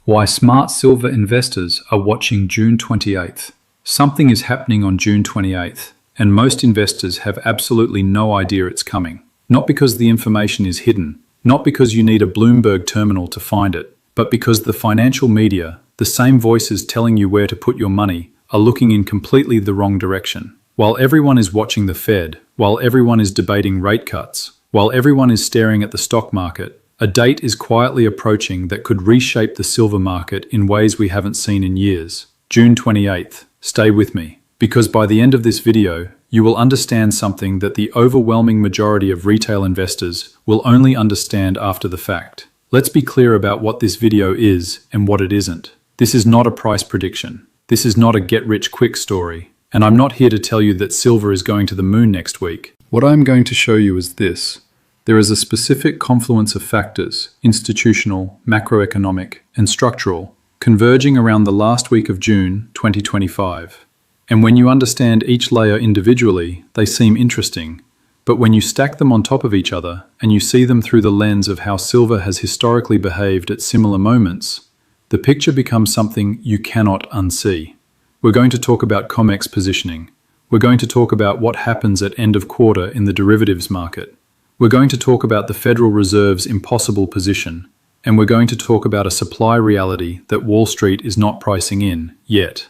Why smart silver investors are watching June 28th. Something is happening on June 28th, and most investors have absolutely no idea it's coming. Not because the information is hidden, not because you need a Bloomberg terminal to find it, but because the financial media, the same voices telling you where to put your money, are looking in completely the wrong direction. While everyone is watching the Fed, while everyone is debating rate cuts, while everyone is staring at the stock market, a date is quietly approaching that could reshape the silver market in ways we haven't seen in years. June 28th. Stay with me, because by the end of this video, you will understand something that the overwhelming majority of retail investors will only understand after the fact. Let's be clear about what this video is and what it isn't. This is not a price prediction. This is not a get-rich-quick story. And I'm not here to tell you that silver is going to the moon next week. What I'm going to show you is this. There is a specific confluence of factors, institutional, macroeconomic, and structural, converging around the last week of June 2025. And when you understand each layer individually, they seem interesting. But when you stack them on top of each other, and you see them through the lens of how silver has historically behaved at similar moments, the picture becomes something you cannot unsee. We're going to talk about COMEX positioning. We're going to talk about what happens at end of quarter in the derivatives market. We're going to talk about the Federal Reserve's impossible position, and we're going to talk about a supply reality that Wall Street is not pricing in yet.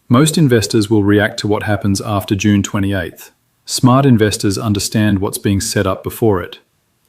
Most investors will react to what happens after June 28th. Smart investors understand what's being set up before it.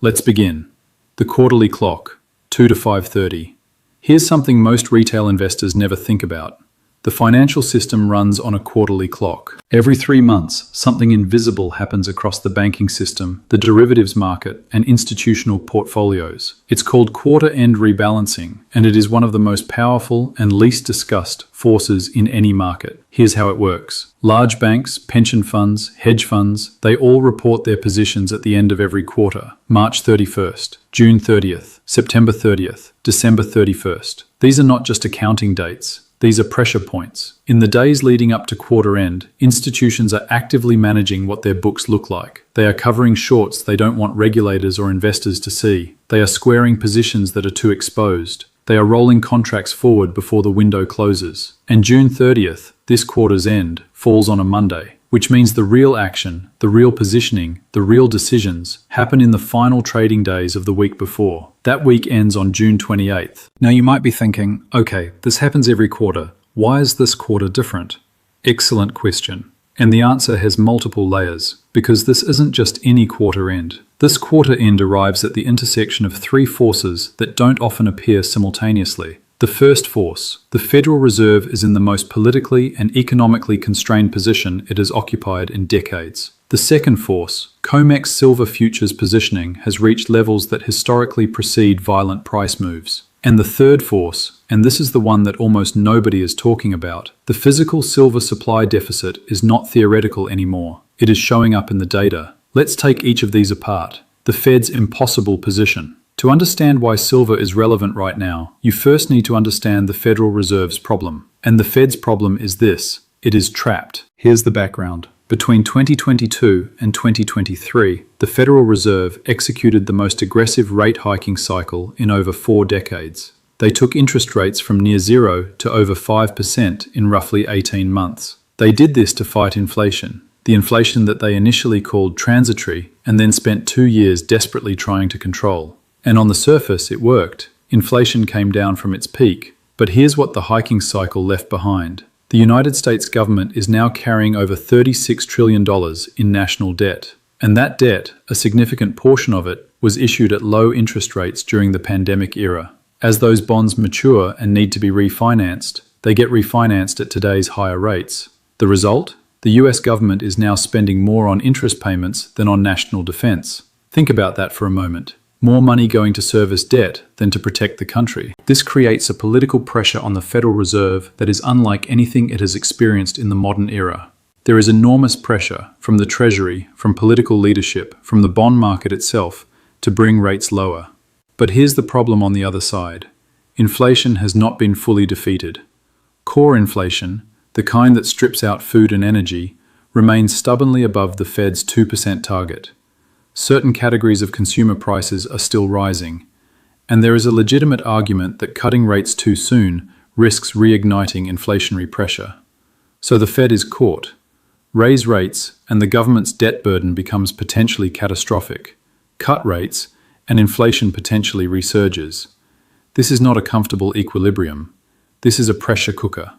Let's begin. The quarterly clock, 2 to 5:30. Here's something most retail investors never think about. The financial system runs on a quarterly clock. Every 3 months, something invisible happens across the banking system, the derivatives market, and institutional portfolios. It's called quarter-end rebalancing, and it is one of the most powerful and least discussed forces in any market. Here's how it works. Large banks, pension funds, hedge funds, they all report their positions at the end of every quarter. March 31st, June 30th, September 30th, December 31st. These are not just accounting dates. These are pressure points. In the days leading up to quarter end, institutions are actively managing what their books look like. They are covering shorts they don't want regulators or investors to see. They are squaring positions that are too exposed. They are rolling contracts forward before the window closes. And June 30th, this quarter's end, falls on a Monday, which means the real action, the real positioning, the real decisions happen in the final trading days of the week before. That week ends on June 28th. Now you might be thinking, okay, this happens every quarter. Why is this quarter different? Excellent question. And the answer has multiple layers, because this isn't just any quarter end. This quarter end arrives at the intersection of 3 forces that don't often appear simultaneously. The first force, the Federal Reserve, is in the most politically and economically constrained position it has occupied in decades. The second force, COMEX silver futures positioning, has reached levels that historically precede violent price moves. And the third force, and this is the one that almost nobody is talking about, the physical silver supply deficit is not theoretical anymore. It is showing up in the data. Let's take each of these apart. The Fed's impossible position. To understand why silver is relevant right now, you first need to understand the Federal Reserve's problem. And the Fed's problem is this: it is trapped. Here's the background. Between 2022 and 2023, the Federal Reserve executed the most aggressive rate hiking cycle in over 4 decades. They took interest rates from near zero to over 5% in roughly 18 months. They did this to fight inflation, the inflation that they initially called transitory and then spent 2 years desperately trying to control. And on the surface, it worked. Inflation came down from its peak. But here's what the hiking cycle left behind. The United States government is now carrying over $36 trillion in national debt. And that debt, a significant portion of it, was issued at low interest rates during the pandemic era. As those bonds mature and need to be refinanced, they get refinanced at today's higher rates. The result? The US government is now spending more on interest payments than on national defense. Think about that for a moment. More money going to service debt than to protect the country. This creates a political pressure on the Federal Reserve that is unlike anything it has experienced in the modern era. There is enormous pressure from the Treasury, from political leadership, from the bond market itself to bring rates lower. But here's the problem on the other side. Inflation has not been fully defeated. Core inflation, the kind that strips out food and energy, remains stubbornly above the Fed's 2% target. Certain categories of consumer prices are still rising, And there is a legitimate argument that cutting rates too soon risks reigniting inflationary pressure. So the Fed is caught. Raise rates, and the government's debt burden becomes potentially catastrophic. Cut rates, and inflation potentially resurges. This is not a comfortable equilibrium. This is a pressure cooker.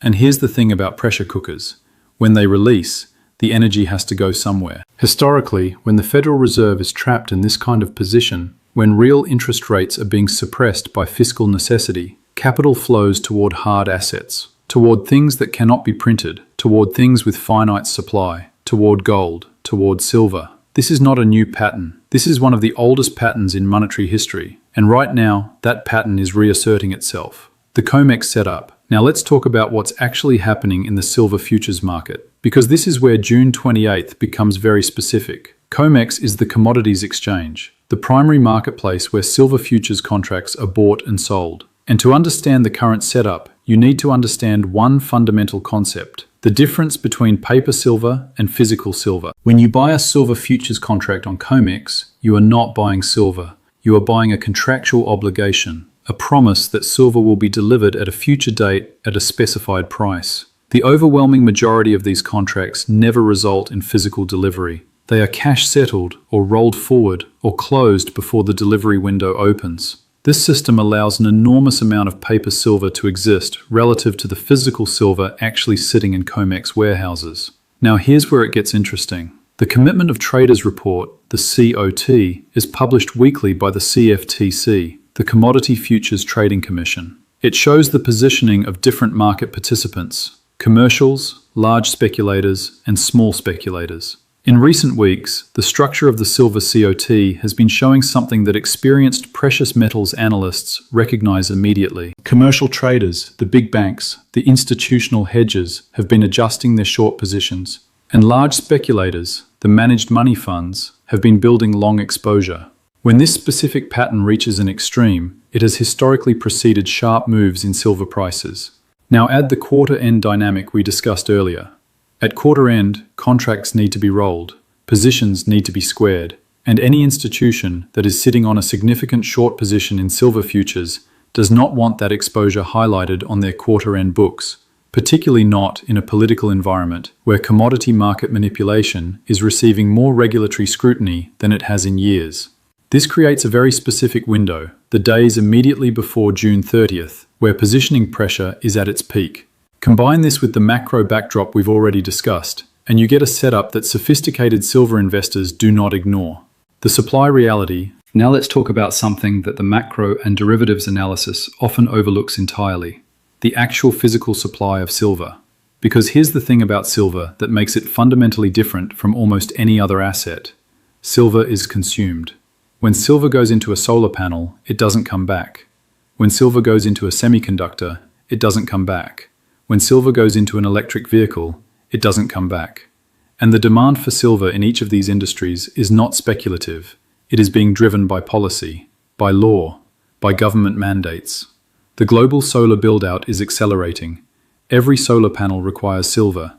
And here's the thing about pressure cookers. When they release, the energy has to go somewhere. Historically, when the Federal Reserve is trapped in this kind of position, when real interest rates are being suppressed by fiscal necessity, capital flows toward hard assets, toward things that cannot be printed, toward things with finite supply, toward gold, toward silver. This is not a new pattern. This is one of the oldest patterns in monetary history, and right now, that pattern is reasserting itself. The COMEX setup. Now let's talk about what's actually happening in the silver futures market, because this is where June 28th becomes very specific. COMEX is the commodities exchange, the primary marketplace where silver futures contracts are bought and sold. And to understand the current setup, you need to understand one fundamental concept: the difference between paper silver and physical silver. When you buy a silver futures contract on COMEX, you are not buying silver. You are buying a contractual obligation, a promise that silver will be delivered at a future date at a specified price. The overwhelming majority of these contracts never result in physical delivery. They are cash settled or rolled forward or closed before the delivery window opens. This system allows an enormous amount of paper silver to exist relative to the physical silver actually sitting in COMEX warehouses. Now here's where it gets interesting. The Commitment of Traders Report, the COT, is published weekly by the CFTC, the Commodity Futures Trading Commission. It shows the positioning of different market participants: commercials, large speculators, and small speculators. In recent weeks, the structure of the silver COT has been showing something that experienced precious metals analysts recognize immediately. Commercial traders, the big banks, the institutional hedgers have been adjusting their short positions, and large speculators, the managed money funds, have been building long exposure. When this specific pattern reaches an extreme, it has historically preceded sharp moves in silver prices. Now add the quarter-end dynamic we discussed earlier. At quarter end, contracts need to be rolled, positions need to be squared, and any institution that is sitting on a significant short position in silver futures does not want that exposure highlighted on their quarter end books, particularly not in a political environment where commodity market manipulation is receiving more regulatory scrutiny than it has in years. This creates a very specific window, the days immediately before June 30th, where positioning pressure is at its peak. Combine this with the macro backdrop we've already discussed, and you get a setup that sophisticated silver investors do not ignore. The supply reality. Now let's talk about something that the macro and derivatives analysis often overlooks entirely: the actual physical supply of silver. Because here's the thing about silver that makes it fundamentally different from almost any other asset. Silver is consumed. When silver goes into a solar panel, it doesn't come back. When silver goes into a semiconductor, it doesn't come back. When silver goes into an electric vehicle, it doesn't come back. And the demand for silver in each of these industries is not speculative. It is being driven by policy, by law, by government mandates. The global solar build-out is accelerating. Every solar panel requires silver,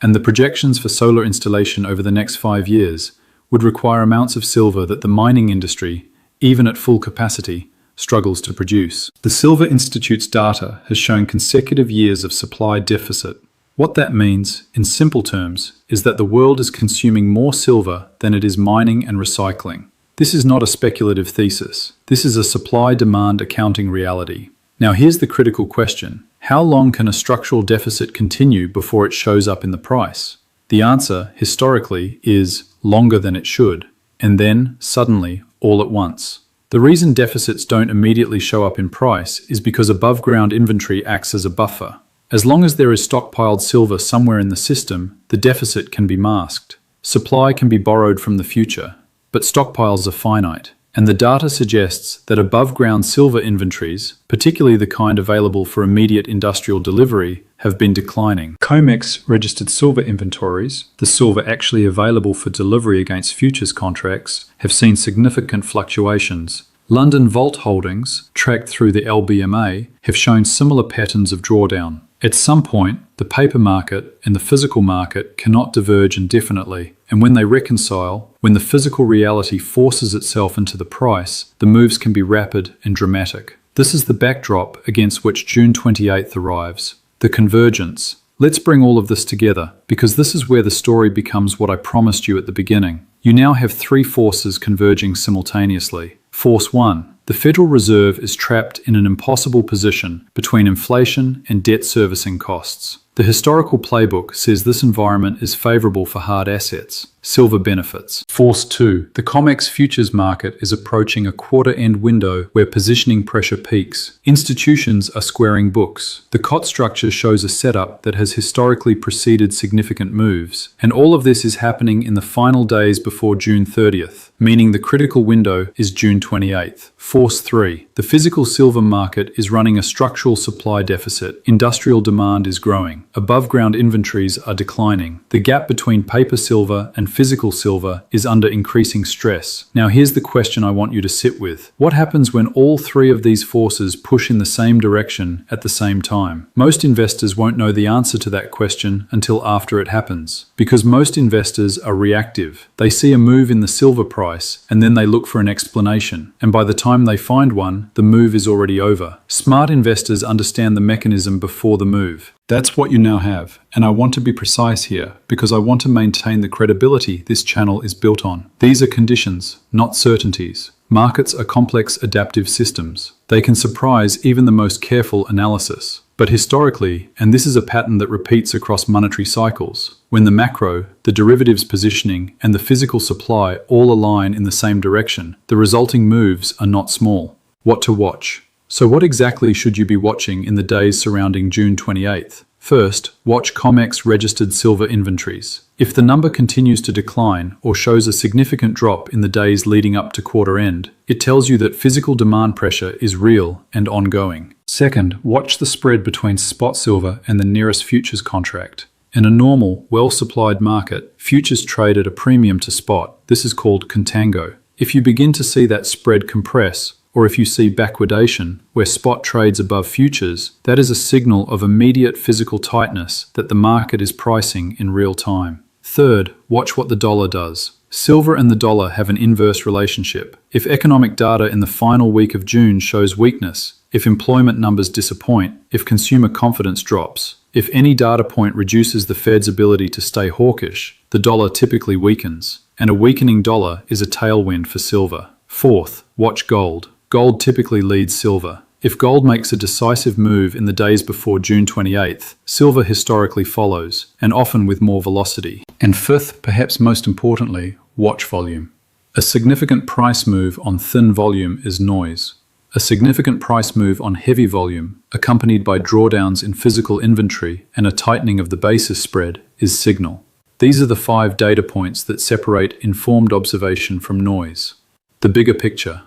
and the projections for solar installation over the next 5 years would require amounts of silver that the mining industry, even at full capacity, struggles to produce. The Silver Institute's data has shown consecutive years of supply deficit. What that means, in simple terms, is that the world is consuming more silver than it is mining and recycling. This is not a speculative thesis. This is a supply-demand accounting reality. Now here's the critical question. How long can a structural deficit continue before it shows up in the price? The answer, historically, is longer than it should, and then, suddenly, all at once. The reason deficits don't immediately show up in price is because above-ground inventory acts as a buffer. As long as there is stockpiled silver somewhere in the system, the deficit can be masked. Supply can be borrowed from the future, but stockpiles are finite. And the data suggests that above-ground silver inventories, particularly the kind available for immediate industrial delivery, have been declining. COMEX registered silver inventories, the silver actually available for delivery against futures contracts, have seen significant fluctuations. London Vault holdings, tracked through the LBMA, have shown similar patterns of drawdown. At some point, the paper market and the physical market cannot diverge indefinitely, and when they reconcile, when the physical reality forces itself into the price, the moves can be rapid and dramatic. This is the backdrop against which June 28th arrives. The convergence. Let's bring all of this together, because this is where the story becomes what I promised you at the beginning. You now have three forces converging simultaneously. Force 1. The Federal Reserve is trapped in an impossible position between inflation and debt servicing costs. The historical playbook says this environment is favorable for hard assets. Silver benefits. Force 2. The COMEX futures market is approaching a quarter-end window where positioning pressure peaks. Institutions are squaring books. The COT structure shows a setup that has historically preceded significant moves, and all of this is happening in the final days before June 30th, meaning the critical window is June 28th. Force 3. The physical silver market is running a structural supply deficit. Industrial demand is growing. Above-ground inventories are declining. The gap between paper silver and physical silver is under increasing stress. Now here's the question I want you to sit with. What happens when all three of these forces push in the same direction at the same time? Most investors won't know the answer to that question until after it happens, because most investors are reactive. They see a move in the silver price and then they look for an explanation, and by the time they find one, the move is already over. Smart investors understand the mechanism before the move. That's what you now have, and I want to be precise here because I want to maintain the credibility this channel is built on. These are conditions, not certainties. Markets are complex adaptive systems. They can surprise even the most careful analysis. But historically, and this is a pattern that repeats across monetary cycles, when the macro, the derivatives positioning, and the physical supply all align in the same direction, the resulting moves are not small. What to watch? So what exactly should you be watching in the days surrounding June 28th? First, watch COMEX registered silver inventories. If the number continues to decline or shows a significant drop in the days leading up to quarter end, it tells you that physical demand pressure is real and ongoing. Second, watch the spread between spot silver and the nearest futures contract. In a normal, well-supplied market, futures trade at a premium to spot. This is called contango. If you begin to see that spread compress, or if you see backwardation, where spot trades above futures, that is a signal of immediate physical tightness that the market is pricing in real time. Third, watch what the dollar does. Silver and the dollar have an inverse relationship. If economic data in the final week of June shows weakness, if employment numbers disappoint, if consumer confidence drops, if any data point reduces the Fed's ability to stay hawkish, the dollar typically weakens, and a weakening dollar is a tailwind for silver. Fourth, watch gold. Gold typically leads silver. If gold makes a decisive move in the days before June 28th, silver historically follows, and often with more velocity. And fifth, perhaps most importantly, watch volume. A significant price move on thin volume is noise. A significant price move on heavy volume, accompanied by drawdowns in physical inventory and a tightening of the basis spread, is signal. These are the 5 data points that separate informed observation from noise. The bigger picture.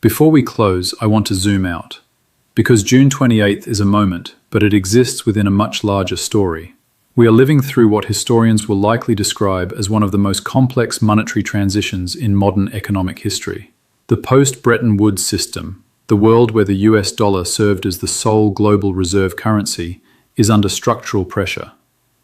Before we close, I want to zoom out. Because June 28th is a moment, but it exists within a much larger story. We are living through what historians will likely describe as one of the most complex monetary transitions in modern economic history. The post-Bretton Woods system, the world where the US dollar served as the sole global reserve currency, is under structural pressure.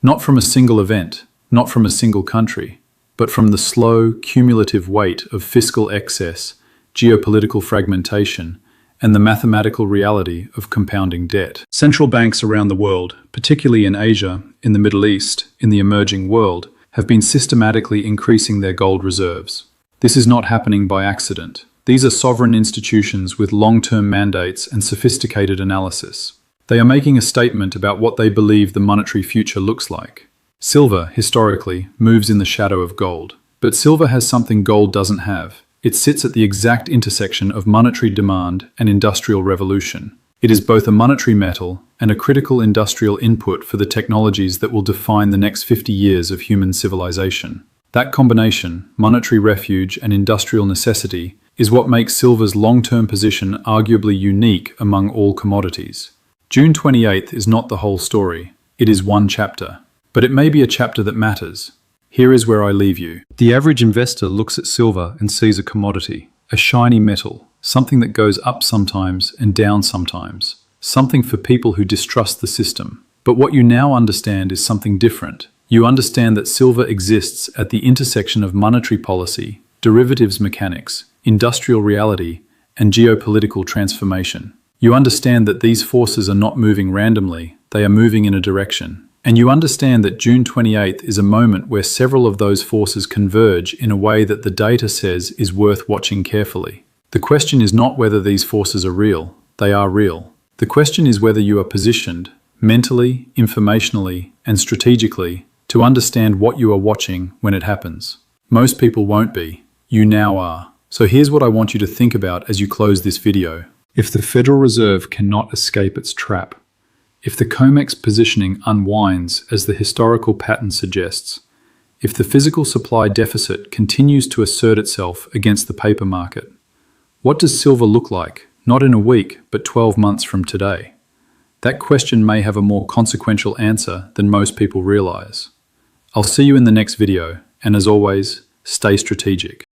Not from a single event, not from a single country, but from the slow, cumulative weight of fiscal excess, geopolitical fragmentation, and the mathematical reality of compounding debt. Central banks around the world, particularly in Asia, in the Middle East, in the emerging world, have been systematically increasing their gold reserves. This is not happening by accident. These are sovereign institutions with long-term mandates and sophisticated analysis. They are making a statement about what they believe the monetary future looks like. Silver, historically, moves in the shadow of gold. But silver has something gold doesn't have. It sits at the exact intersection of monetary demand and industrial revolution. It is both a monetary metal and a critical industrial input for the technologies that will define the next 50 years of human civilization. That combination, monetary refuge and industrial necessity, is what makes silver's long-term position arguably unique among all commodities. June 28th is not the whole story. It is one chapter. But it may be a chapter that matters. Here is where I leave you. The average investor looks at silver and sees a commodity, a shiny metal, something that goes up sometimes and down sometimes, something for people who distrust the system. But what you now understand is something different. You understand that silver exists at the intersection of monetary policy, derivatives mechanics, industrial reality, and geopolitical transformation. You understand that these forces are not moving randomly, they are moving in a direction. And you understand that June 28th is a moment where several of those forces converge in a way that the data says is worth watching carefully. The question is not whether these forces are real, they are real. The question is whether you are positioned, mentally, informationally, and strategically, to understand what you are watching when it happens. Most people won't be. You now are. So here's what I want you to think about as you close this video. If the Federal Reserve cannot escape its trap, if the COMEX positioning unwinds as the historical pattern suggests, if the physical supply deficit continues to assert itself against the paper market, what does silver look like, not in a week, but 12 months from today? That question may have a more consequential answer than most people realize. I'll see you in the next video, and as always, stay strategic.